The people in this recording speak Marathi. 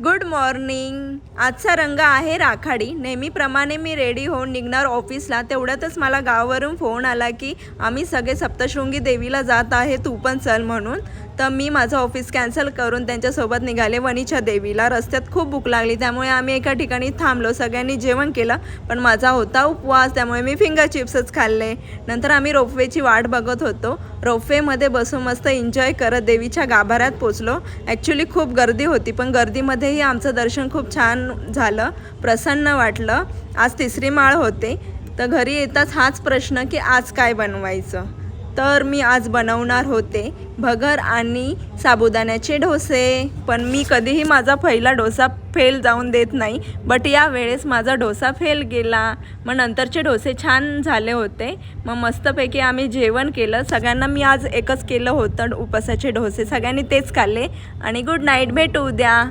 Good morning. आजचा रंग आहे राखाडी। नेहमीप्रमाणे मी रेडी होऊन निघणार ऑफिसला, तेवढ्यातच मला गावावरून फोन आला की आम्ही सगळे सप्तशृंगी देवीला जात आहे, तू पण चल म्हणून। तर मी माझं ऑफिस कॅन्सल करून त्यांच्यासोबत निघाले वणीच्या देवीला। रस्त्यात खूप भूक लागली, त्यामुळे आम्ही एका ठिकाणी थांबलो, सगळ्यांनी जेवण केलं, पण माझा होता उपवास त्यामुळे मी फिंगर चिप्सच खाल्ले। नंतर आम्ही रोपवेची वाट बघत होतो। रोपवेमध्ये बसून मस्त एन्जॉय करत देवीच्या गाभाऱ्यात पोचलो। ॲक्च्युली खूप गर्दी होती, पण गर्दीमध्येही आमचं दर्शन खूप छान झालं, प्रसन्न वाटलं। आज तिसरी माळ होते, तर घरी येताच हाच प्रश्न की आज काय बनवायचं। तर मी आज बनवणार होते भगर आणि साबुदाण्याचे डोसे। पण मी कधीही माझा पहिला डोसा फेल जाऊन देत नाही, बट या वेळेस माझा डोसा फेल गेला। मग नंतरचे डोसे छान झाले होते। मग मस्तपैकी आम्ही जेवण केलं। सगळ्यांना मी आज एकच केलं होतं उपवासाचे डोसे, सगळ्यांनी तेच खाल्ले। आणि गुड नाईट, भेटू उद्या।